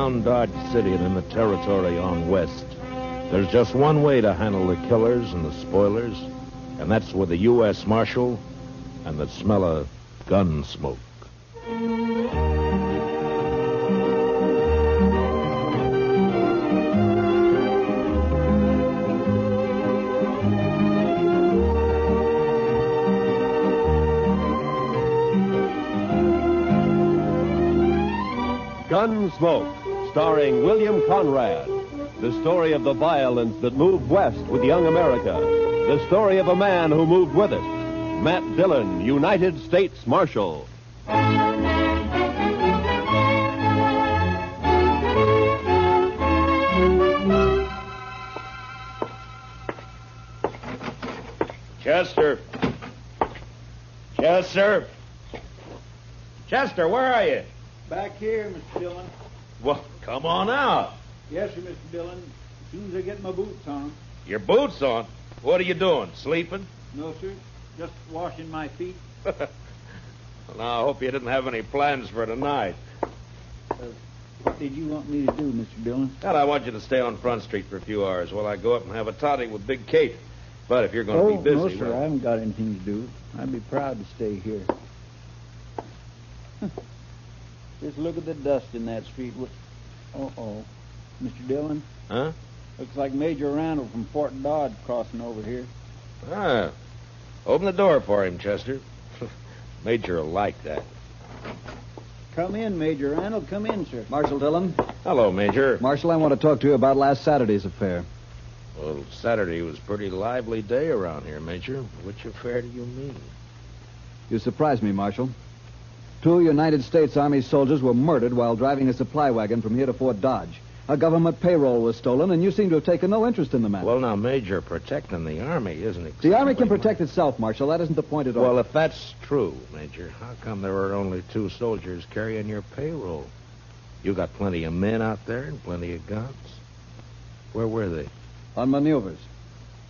around Dodge City and in the territory on west, there's just one way to handle the killers and the spoilers, and that's with a U.S. Marshal and the smell of gun smoke. Gunsmoke, starring William Conrad. The story of the violence that moved west with young America. The story of a man who moved with it. Matt Dillon, United States Marshal. Chester. Chester. Chester, where are you? Back here, Mr. Dillon. Well, come on out. Yes, sir, Mr. Dillon. As soon as I get my boots on. Your boots on? What are you doing, sleeping? No, sir. Just washing my feet. Well, now, I hope you didn't have any plans for tonight. What did you want me to do, Mr. Dillon? God, I want you to stay on Front Street for a few hours while I go up and have a totty with Big Kate. But if you're going to be busy... No, sir, well... I haven't got anything to do. I'd be proud to stay here. Just look at the dust in that street. Uh-oh. Mr. Dillon? Huh? Looks like Major Randall from Fort Dodge crossing over here. Ah. Open the door for him, Chester. Major will like that. Come in, Major Randall. Come in, sir. Marshal Dillon. Hello, Major. Marshal, I want to talk to you about last Saturday's affair. Well, Saturday was a pretty lively day around here, Major. Which affair do you mean? You surprised me, Marshal. 2 United States Army soldiers were murdered while driving a supply wagon from here to Fort Dodge. A government payroll was stolen, and you seem to have taken no interest in the matter. Well, now, Major, protecting the Army isn't exactly... The Army can protect itself, Marshal. That isn't the point at all. Well, if that's true, Major, how come there were only 2 soldiers carrying your payroll? You got plenty of men out there and plenty of guns. Where were they? On maneuvers.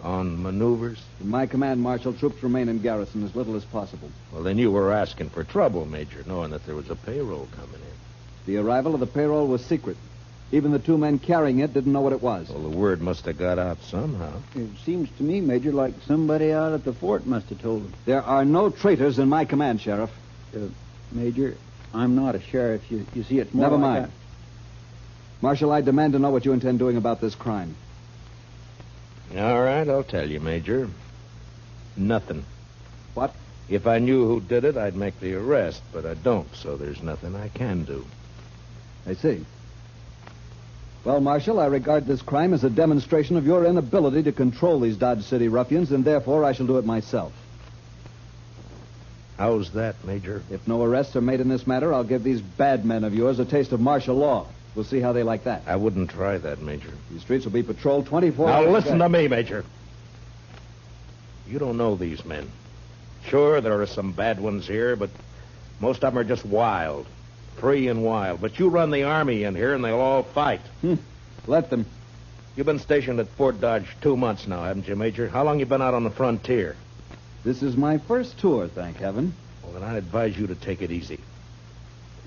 On maneuvers? In my command, Marshal, troops remain in garrison as little as possible. Well, then you were asking for trouble, Major, knowing that there was a payroll coming in. The arrival of the payroll was secret. Even the 2 men carrying it didn't know what it was. Well, the word must have got out somehow. It seems to me, Major, like somebody out at the fort must have told them. There are no traitors in my command, Sheriff. Major, I'm not a sheriff. You see, it's more Never like mind. Marshal, I demand to know what you intend doing about this crime. All right, I'll tell you, Major. Nothing. What? If I knew who did it, I'd make the arrest, but I don't, so there's nothing I can do. I see. Well, Marshal, I regard this crime as a demonstration of your inability to control these Dodge City ruffians, and therefore I shall do it myself. How's that, Major? If no arrests are made in this matter, I'll give these bad men of yours a taste of martial law. We'll see how they like that. I wouldn't try that, Major. These streets will be patrolled 24 Now, hours. listen to me, Major. You don't know these men. Sure, there are some bad ones here, but most of them are just wild. Free and wild. But you run the Army in here, and they'll all fight. Let them. You've been stationed at Fort Dodge 2 months now, haven't you, Major? How long you been out on the frontier? This is my first tour, thank heaven. Well, then I'd advise you to take it easy.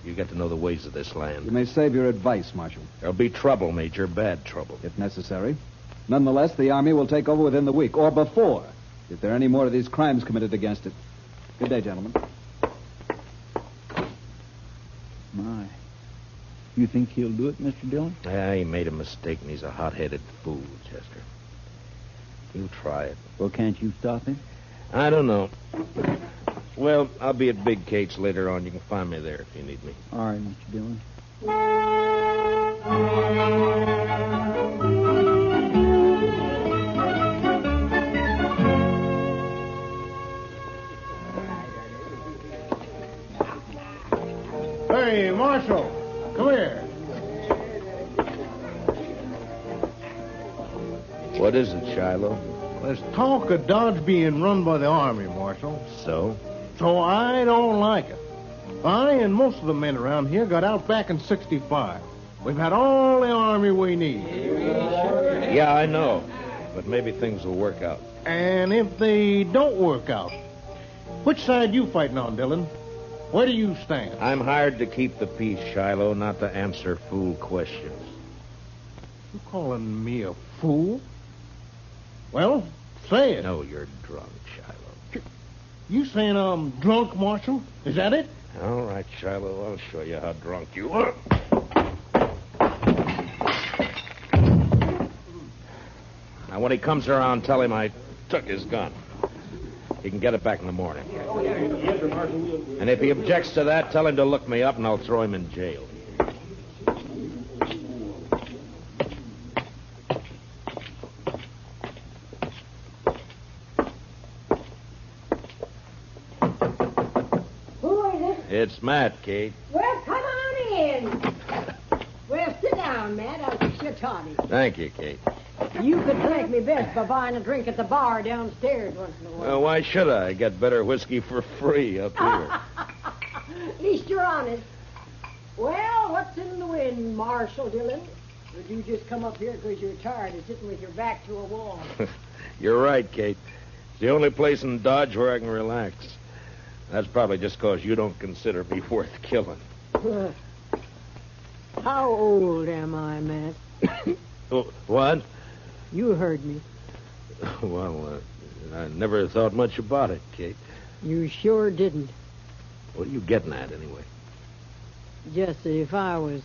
You get to know the ways of this You land. may save your advice, Marshal, There'll be trouble, Major, bad trouble. if necessary. Nonetheless, the Army will take over within the week, or before, if there are any more of these crimes committed against it. Good day, gentlemen. My. You think he'll do it, Mr. Dillon? He made a mistake, and he's a hot-headed fool, Chester. You try it. Well, can't you stop him? I don't know. Well, I'll be at Big Kate's later on. You can find me there if you need me. All right, Mr. Dillon. Hey, Marshal, come here. What is it, Shiloh? There's talk of Dodge being run by the Army, Marshal. So? So I don't like it. I and most of the men around here got out back in 65. We've had all the Army we need. Yeah, I know. But maybe things will work out. And if they don't work out, which side you fighting on, Dillon? Where do you stand? I'm hired to keep the peace, Shiloh, not to answer fool questions. You calling me a fool? Well, say it. No, you're drunk, Shiloh. You saying I'm drunk, Marshal? Is that it? All right, Shiloh, I'll show you how drunk you are. Now, when he comes around, tell him I took his gun. He can get it back in the morning. And if he objects to that, tell him to look me up and I'll throw him in jail. Who is it? It's Matt, Kate. Well, come on in. Well, sit down, Matt. I'll fix your toddy. Thank you, Kate. You could thank me best by buying a drink at the bar downstairs once in a while. Well, why should I? Get better whiskey for free up here. At least you're honest. Well, what's in the wind, Marshal Dillon? Or did you just come up here because you're tired of sitting with your back to a wall? You're right, Kate. It's the only place in Dodge where I can relax. That's probably just because you don't consider me worth killing. How old am I, Matt? Oh, what? You heard me. Well, I never thought much about it, Kate. You sure didn't. What are you getting at, anyway? Just that if I was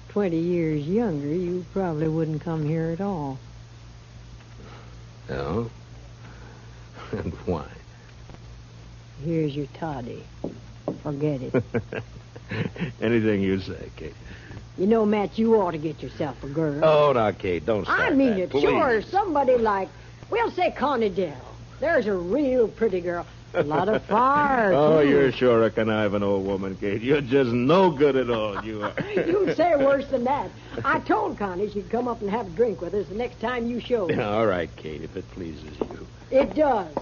20 years younger, you probably wouldn't come here at all. No? And why? Here's your toddy. Forget it. Anything you say, Kate. You know, Matt, you ought to get yourself a girl. Oh, now, Kate, don't start I mean that, it. please. Sure, somebody like, we'll say Connie Dell. There's a real pretty girl. A lot of fire, Oh, too. you're sure a conniving old woman, Kate. You're just no good at all, you are. You'd say worse than that. I told Connie she'd come up and have a drink with us the next time you showed. All right, Kate, if it pleases you. It does.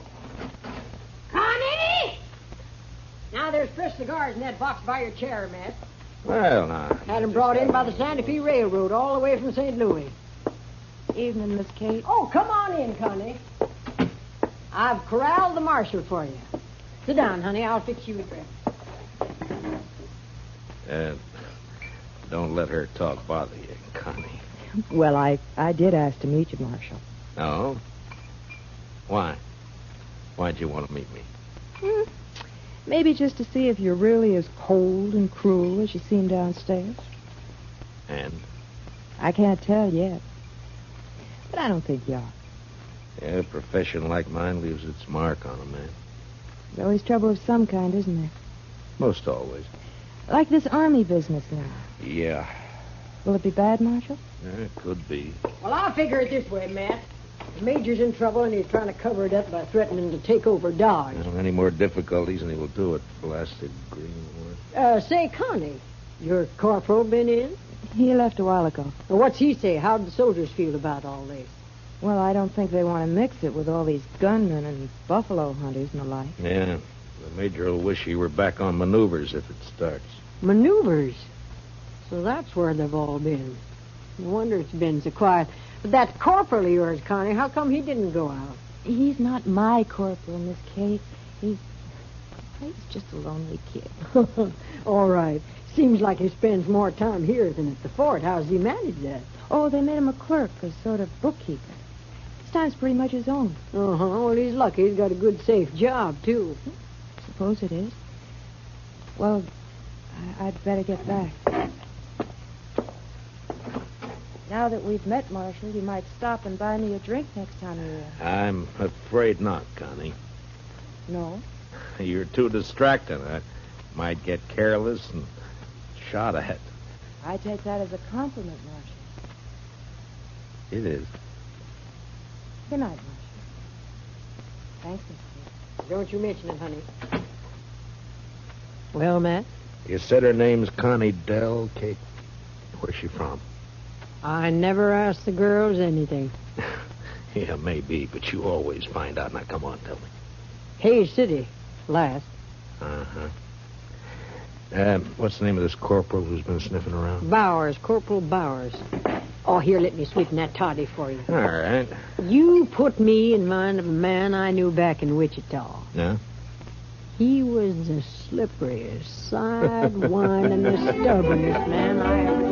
Connie! Now, there's fresh cigars in that box by your chair, Matt. Well, now. Had them brought in by the Santa Fe Railroad all the way from St. Louis. Evening, Miss Kate. Oh, come on in, Connie. I've corralled the marshal for you. Sit down, honey. I'll fix you a drink. Don't let her talk bother you, Connie. Well, I did ask to meet you, Marshal. No? Why? Why'd you want to meet me? Maybe just to see if you're really as cold and cruel as you seem downstairs. And? I can't tell yet. But I don't think you are. Yeah, a profession like mine leaves its mark on a man. There's always trouble of some kind, isn't there? Most always. Like this army business now. Yeah. Will it be bad, Marshal? It could be. Well, I'll figure it this way, Matt. The Major's in trouble, and he's trying to cover it up by threatening to take over Dodge. Any more difficulties, and he will do it. Blasted greenwood. Say, Connie, your corporal been in? He left a while ago. Well, what's he say? How do the soldiers feel about all this? Well, I don't think they want to mix it with all these gunmen and buffalo hunters and the like. Yeah. The Major will wish he were back on maneuvers if it starts. Maneuvers? So that's where they've all been. No wonder it's been so quiet. But that corporal of yours, Connie, how come he didn't go out? He's not my corporal, Miss Kate. He's just a lonely kid. All right. Seems like he spends more time here than at the fort. How's he manage that? Oh, they made him a clerk, a sort of bookkeeper. His time's pretty much his own. Uh-huh. Well, he's lucky. He's got a good, safe job, too. Suppose it is. Well, I'd better get back. Now that we've met, Marshal, you might stop and buy me a drink next time you're here. I'm afraid not, Connie. No? You're too distracting. I might get careless and shot at. I take that as a compliment, Marshal. It is. Good night, Marshal. Thanks, Miss Kate. Don't you mention it, honey. Well, Matt? You said her name's Connie Dell, Kate. Where's she from? I never ask the girls anything. Yeah, maybe, but you always find out. Now, come on, tell me. Hayes City, last. Uh-huh. What's the name of this corporal who's been sniffing around? Bowers, Corporal Bowers. Oh, here, let me sweeten that toddy for you. All right. You put me in mind of a man I knew back in Wichita. Yeah? He was the slipperiest, side-winding, the stubbornest man I ever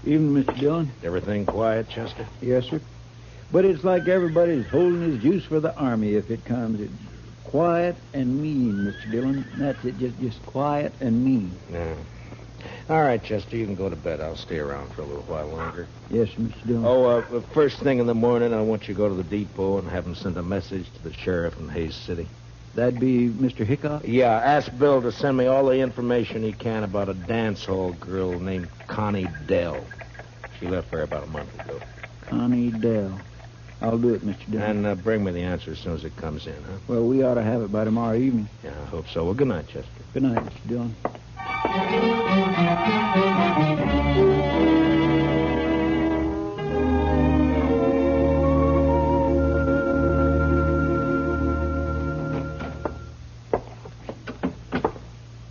Evening, Mr. Dillon. Everything quiet, Chester? Yes, sir. But it's like everybody's holding his juice for the Army if it comes. It's quiet and mean, Mr. Dillon. That's it, just quiet and mean. Yeah. All right, Chester, you can go to bed. I'll stay around for a little while longer. Yes, sir, Mr. Dillon. Oh, first thing in the morning, I want you to go to the depot and have him send a message to the sheriff in Hayes City. That'd be Mr. Hickok? Yeah, ask Bill to send me all the information he can about a dance hall girl named Connie Dell. She left there about a month ago. Connie Dell. I'll do it, Mr. Dillon. And bring me the answer as soon as it comes in, huh? Well, we ought to have it by tomorrow evening. Yeah, I hope so. Well, good night, Chester. Good night, Mr. Dillon.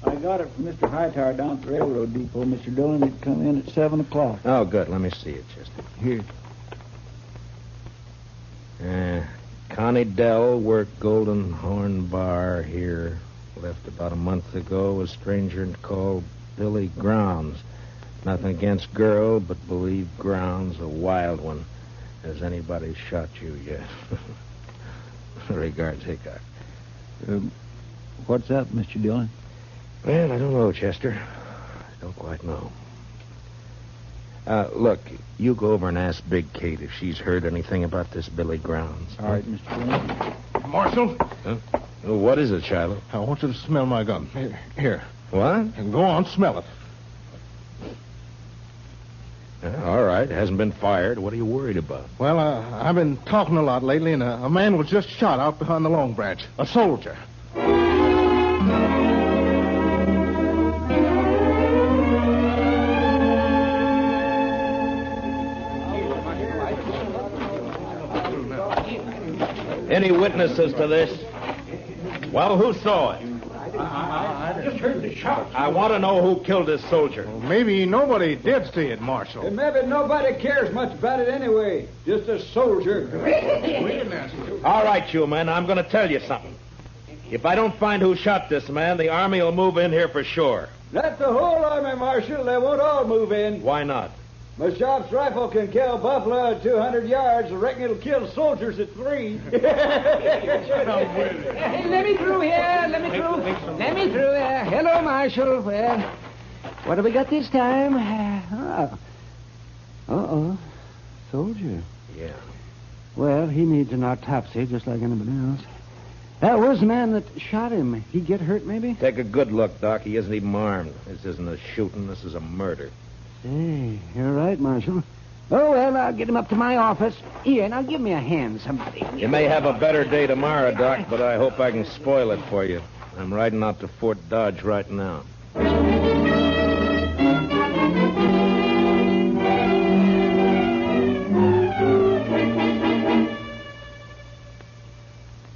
I got it from Mr. Hightower down at the railroad depot, Mr. Dillon. It'd come in at 7 o'clock. Oh, good. Let me see it, Chester. Here. Connie Dell worked Golden Horn Bar here. Left about a month ago. A stranger called Billy Grounds. Nothing against girl, but believe Grounds a wild one. Has anybody shot you yet? Regards, Hickok. What's up, Mr. Dillon? Well, I don't know, Chester. I don't quite know. Look, you go over and ask Big Kate if she's heard anything about this Billy Grounds. All right, Mr. Dillon. Marshal, Huh? Oh, what is it, Shiloh? I want you to smell my gun. Here. What? And go on, smell it. All right. It hasn't been fired. What are you worried about? Well, I've been talking a lot lately, and a man was just shot out behind the Long Branch. A soldier. Any witnesses to this? Well, who saw it? I just heard the shot. I want to know who killed this soldier. Well, maybe nobody did see it, Marshal. Maybe nobody cares much about it anyway. Just a soldier. All right, you men, I'm going to tell you something. If I don't find who shot this man, the Army will move in here for sure. That's the whole army, Marshal. They won't all move in. Why not? My shop's rifle can kill buffalo at 200 yards. I reckon it'll kill soldiers at 3. Hey, let me through here. Let me through here. Hello, Marshal. Well, what have we got this time? Soldier. Yeah. Well, he needs an autopsy just like anybody else. That was the man that shot him. He get hurt, maybe? Take a good look, Doc. He isn't even armed. This isn't a shooting. This is a murder. Hey, you're right, Marshal. Oh, well, I'll get him up to my office. Here, now give me a hand, somebody. You may have a better day tomorrow, Doc, but I hope I can spoil it for you. I'm riding out to Fort Dodge right now.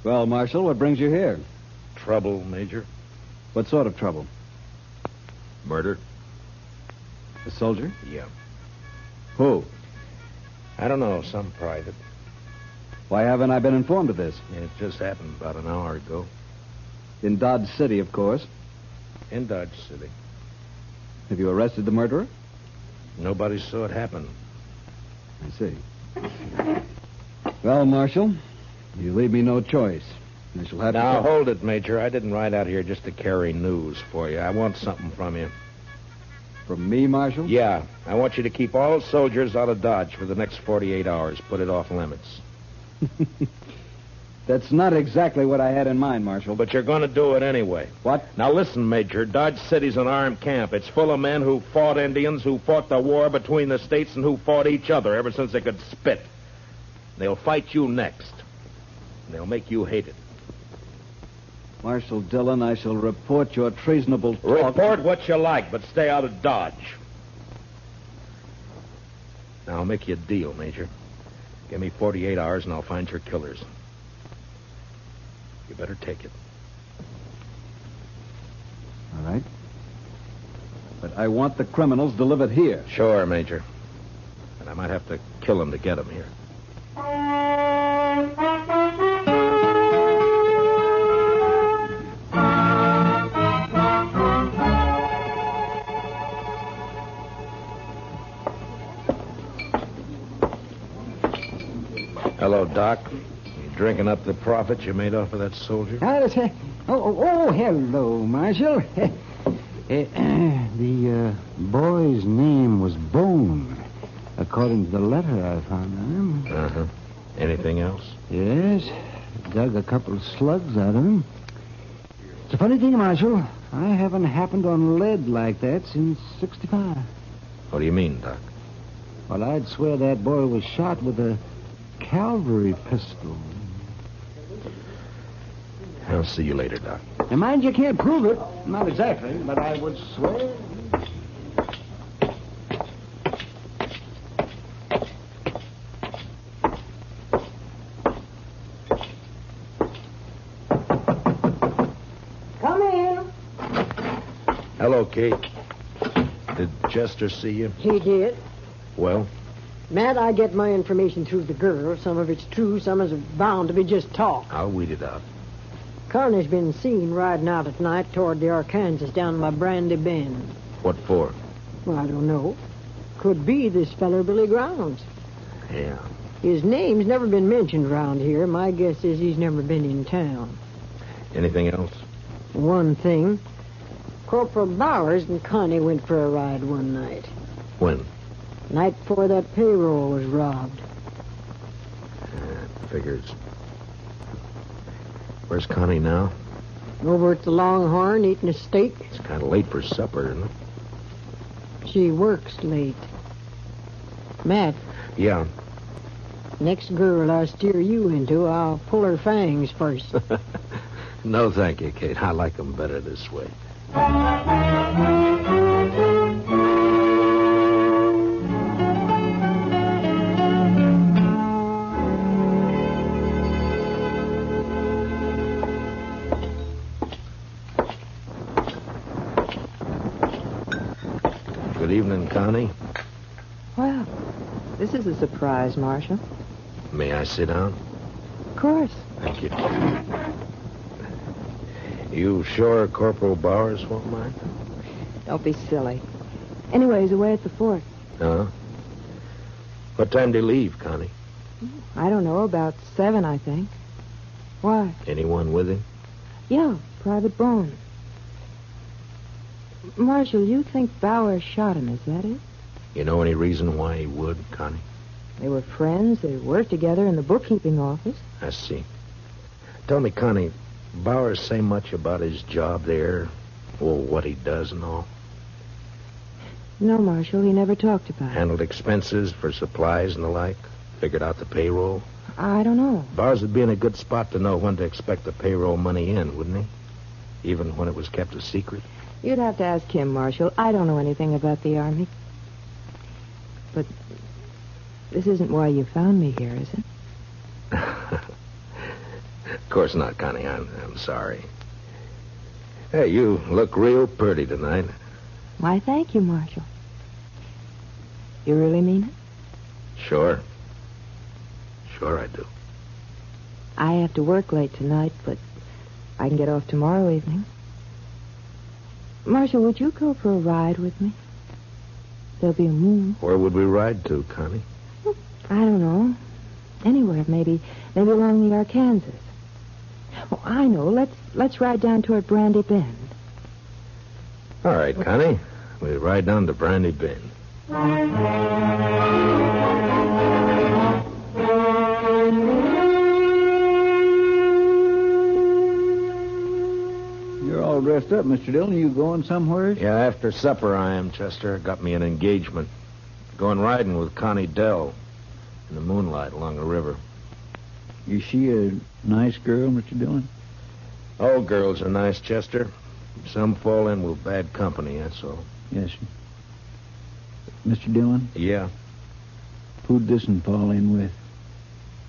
Well, Marshal, what brings you here? Trouble, Major? What sort of trouble? Murder? A soldier? Yeah. Who? I don't know, some private. Why haven't I been informed of this? It just happened about an hour ago. In Dodge City, of course. In Dodge City. Have you arrested the murderer? Nobody saw it happen. I see. Well, Marshal, you leave me no choice. I shall have Now, to... hold it, Major. I didn't ride out here just to carry news for you. I want something from you. From me, Marshal? Yeah. I want you to keep all soldiers out of Dodge for the next 48 hours. Put it off limits. That's not exactly what I had in mind, Marshal. But you're going to do it anyway. What? Now, listen, Major. Dodge City's an armed camp. It's full of men who fought Indians, who fought the war between the states, and who fought each other ever since they could spit. They'll fight you next. They'll make you hate it. Marshal Dillon, I shall report your treasonable talk. Report what you like, but stay out of Dodge. Now, I'll make you a deal, Major. Give me 48 hours, and I'll find your killers. You better take it. All right. I want the criminals delivered here. Sure, Major. And I might have to kill them to get them here. Hello, Doc. You drinking up the profit you made off of that soldier? Hello, Marshal. The boy's name was Bone, according to the letter I found on him. Uh-huh. Anything else? Yes, dug a couple of slugs out of him. It's a funny thing, Marshal. I haven't happened on lead like that since '65. What do you mean, Doc? Well, I'd swear that boy was shot with a cavalry pistol. I'll see you later, Doc. Now, mind you can't prove it. Not exactly, but I would swear. Come in. Hello, Kate. Did Chester see you? He did. Well, Matt, I get my information through the girl. Some of it's true, some is bound to be just talk. I'll weed it out. Carney's been seen riding out at night toward the Arkansas down by Brandy Bend. What for? Well, I don't know. Could be this feller Billy Grounds. Yeah. His name's never been mentioned around here. My guess is he's never been in town. Anything else? One thing. Corporal Bowers and Connie went for a ride one night. When? Night before that payroll was robbed. Figures. Where's Connie now? Over at the Longhorn eating a steak. It's kind of late for supper, isn't it? She works late. Matt, Yeah. next girl I steer you into, I'll pull her fangs first. No, thank you, Kate. I like them better this way. Good evening, Connie. Well, this is a surprise, Marshal. May I sit down? Of course. Thank you. You sure Corporal Bowers won't mind? Don't be silly. Anyway, he's away at the fort. Huh? What time do you leave, Connie? I don't know, about 7, I think. Why? Anyone with him? Yeah, Private Bone. Marshal, you think Bowers shot him, is that it? You know any reason why he would, Connie? They were friends. They worked together in the bookkeeping office. I see. Tell me, Connie, Bowers say much about his job there? Well, what he does and all? No, Marshal, he never talked about it. Handled expenses for supplies and the like? Figured out the payroll? I don't know. Bowers would be in a good spot to know when to expect the payroll money in, wouldn't he? Even when it was kept a secret? You'd have to ask him, Marshal. I don't know anything about the Army. But this isn't why you found me here, is it? Of course not, Connie. I'm sorry. Hey, you look real pretty tonight. Why, thank you, Marshal. You really mean it? Sure. Sure I do. I have to work late tonight, but I can get off tomorrow evening. Marshal, would you go for a ride with me? There'll be a moon. Where would we ride to, Connie? I don't know. Anywhere, maybe along the Arkansas. Oh, I know. Let's ride down toward Brandy Bend. All right, Connie. We ride down to Brandy Bend. You're all dressed up, Mr. Dillon. You going somewhere? Yeah, after supper I am, Chester. Got me an engagement. Going riding with Connie Dell in the moonlight along the river. Is she a nice girl, Mr. Dillon? All girls are nice, Chester. Some fall in with bad company, that's all. Yes, sir. Mr. Dillon, Yeah, who'd this one fall in with?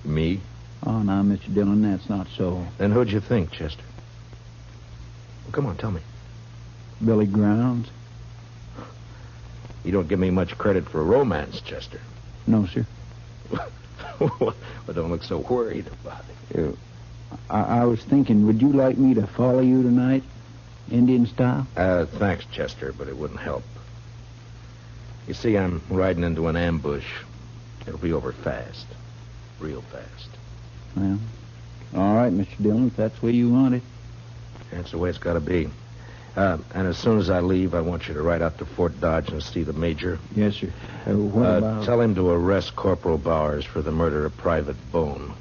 me? Oh, now, Mr. Dillon, that's not so. Then who'd you think, Chester? Well, come on, tell me. Billy Grounds? You don't give me much credit for romance, Chester. No, sir. Well, don't look so worried about it. I was thinking, would you like me to follow you tonight, Indian style? Thanks, Chester, but it wouldn't help. You see, I'm riding into an ambush. It'll be over fast. Real fast. Well, all right, Mr. Dillon, if that's the way you want it. That's the way it's got to be. And as soon as I leave, I want you to ride out to Fort Dodge and see the major. Yes, sir. What about... Tell him to arrest Corporal Bowers for the murder of Private Bone.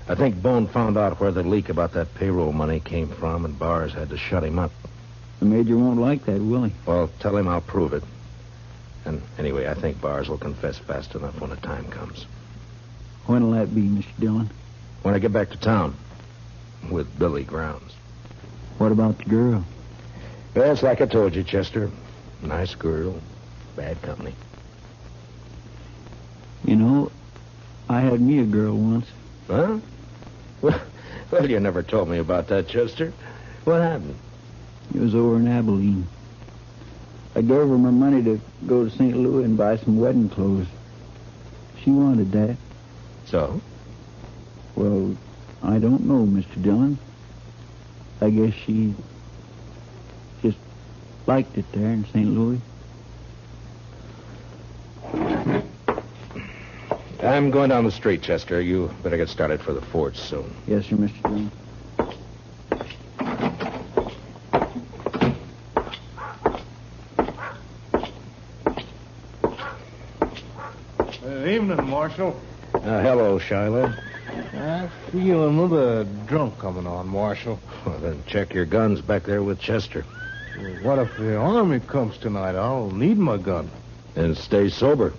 I think Bone found out where the leak about that payroll money came from, and Bowers had to shut him up. The major won't like that, will he? Well, tell him I'll prove it. And anyway, I think Bowers will confess fast enough when the time comes. When'll that be, Mr. Dillon? When I get back to town. With Billy Grounds. What about the girl? Well, it's like I told you, Chester. Nice girl. Bad company. You know, I had me a girl once. Huh? Well, you never told me about that, Chester. What happened? It was over in Abilene. I gave her my money to go to St. Louis and buy some wedding clothes. She wanted that. So? Well, I don't know, Mr. Dillon. I guess she just liked it there in St. Louis. I'm going down the street, Chester. You better get started for the forge soon. Yes, sir, Mr. Dillon. Evening, Marshal. Hello, Shiloh. I feel another drunk coming on, Marshal. Well, then check your guns back there with Chester. What if the army comes tonight? I'll need my gun. And stay sober.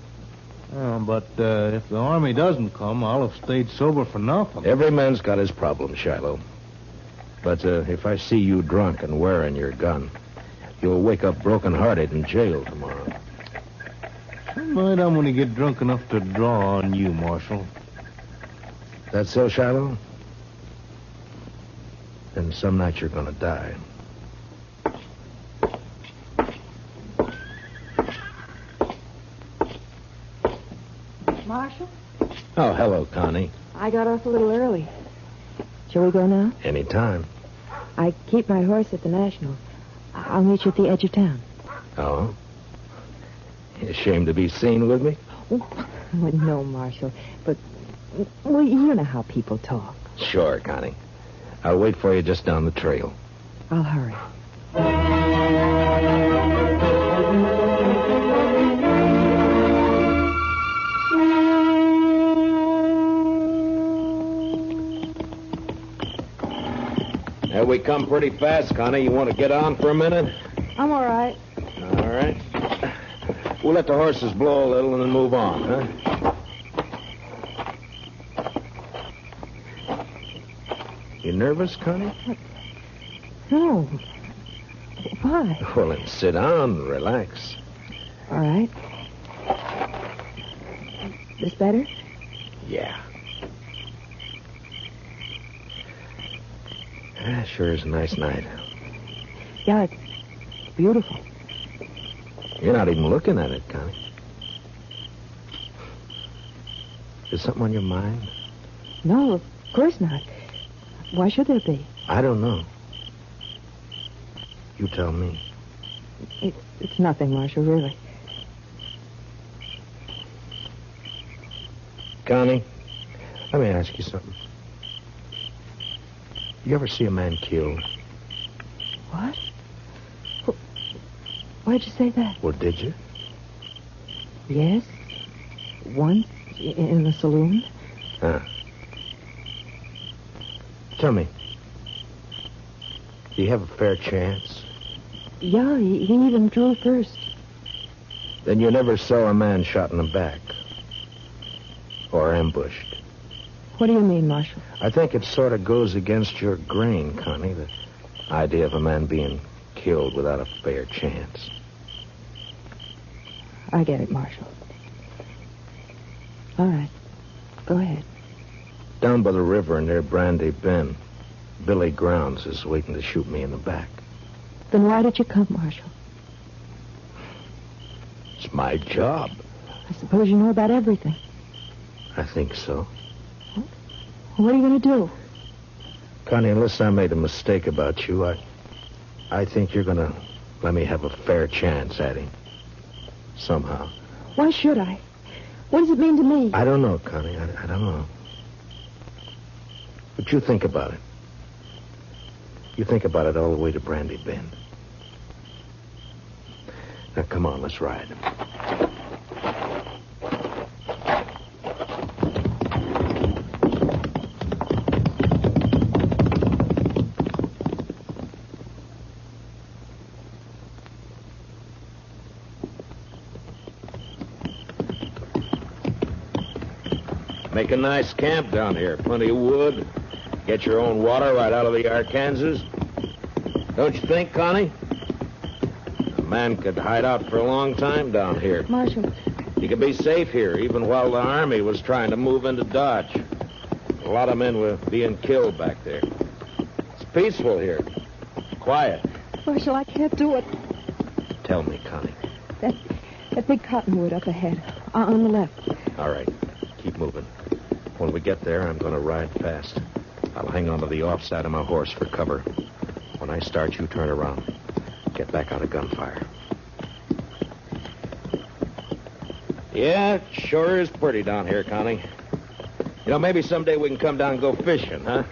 But if the army doesn't come, I'll have stayed sober for nothing. Every man's got his problem, Shiloh. But if I see you drunk and wearing your gun, you'll wake up broken-hearted in jail tomorrow. Some night I'm going to get drunk enough to draw on you, Marshal. That so, Shiloh? Then some night you're going to die. Marshal? Oh, hello, Connie. I got off a little early. Shall we go now? Anytime. I keep my horse at the National. I'll meet you at the edge of town. Oh? You ashamed to be seen with me? Well, no, Marshal. But, well, you know how people talk. Sure, Connie. I'll wait for you just down the trail. I'll hurry. There we come pretty fast, Connie. You want to get on for a minute? I'm all right. All right. We'll let the horses blow a little and then move on, huh? You nervous, Connie? No. Why? Well, then sit down and relax. All right. This better? Yeah. Sure is a nice night. Yeah, it's beautiful. You're not even looking at it, Connie. Is something on your mind? No, of course not. Why should there be? I don't know. You tell me. It's nothing, Marshal, really. Connie, let me ask you something. You ever see a man killed? What? Why'd you say that? Well, did you? Yes. Once in the saloon. Huh. Tell me, do you have a fair chance? Yeah, he even drew first. Then you never saw a man shot in the back. Or ambushed. What do you mean, Marshal? I think it sort of goes against your grain, Connie, the idea of a man being killed without a fair chance. I get it, Marshal. All right. Go ahead. Down by the river near Brandy Bend, Billy Grounds is waiting to shoot me in the back. Then why did you come, Marshal? It's my job. I suppose you know about everything. I think so. What are you going to do? Connie, unless I made a mistake about you, I think you're going to let me have a fair chance at him. Somehow. Why should I? What does it mean to me? I don't know, Connie. I don't know. But you think about it. You think about it all the way to Brandy Bend. Now, come on, let's ride. Make a nice camp down here. Plenty of wood. Get your own water right out of the Arkansas. Don't you think, Connie? A man could hide out for a long time down here. Marshal. He could be safe here, even while the Army was trying to move into Dodge. A lot of men were being killed back there. It's peaceful here. Quiet. Marshal, I can't do it. Tell me, Connie. That big cottonwood up ahead. On the left. All right. Keep moving. When we get there, I'm going to ride fast. I'll hang onto the offside of my horse for cover. When I start, you turn around. Get back out of gunfire. Yeah, it sure is pretty down here, Connie. You know, maybe someday we can come down and go fishing, huh?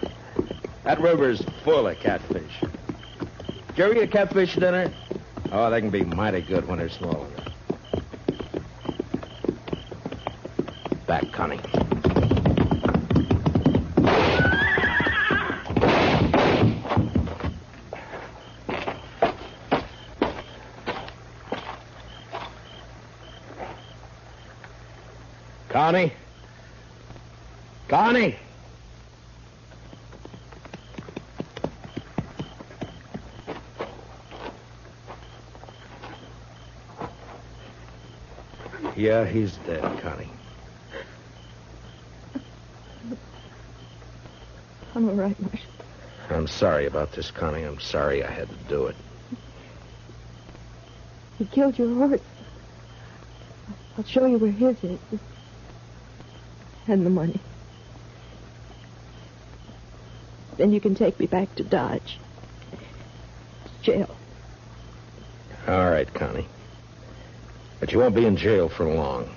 That river's full of catfish. Did you ever eat a catfish dinner? Oh, they can be mighty good when they're small enough. Back, Connie. Connie? Connie? Yeah, he's dead, Connie. I'm all right, Marshal. I'm sorry about this, Connie. I'm sorry I had to do it. He killed your horse. I'll show you where his is. And the money. Then you can take me back to Dodge. Jail. All right, Connie. But you won't be in jail for long.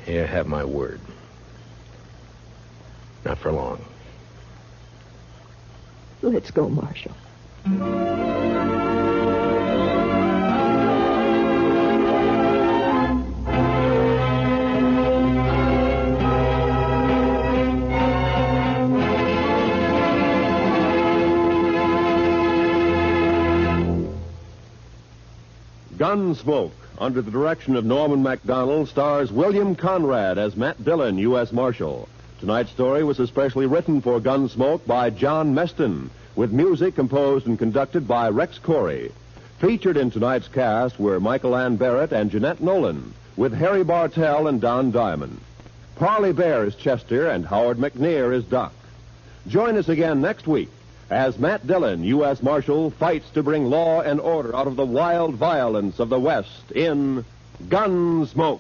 You have my word. Not for long. Let's go, Marshal. Gunsmoke, under the direction of Norman MacDonald, stars William Conrad as Matt Dillon, U.S. Marshal. Tonight's story was especially written for Gunsmoke by John Meston, with music composed and conducted by Rex Corey. Featured in tonight's cast were Michael Ann Barrett and Jeanette Nolan, with Harry Bartell and Don Diamond. Parley Bear is Chester, and Howard McNear is Doc. Join us again next week as Matt Dillon, U.S. Marshal, fights to bring law and order out of the wild violence of the West in Gunsmoke.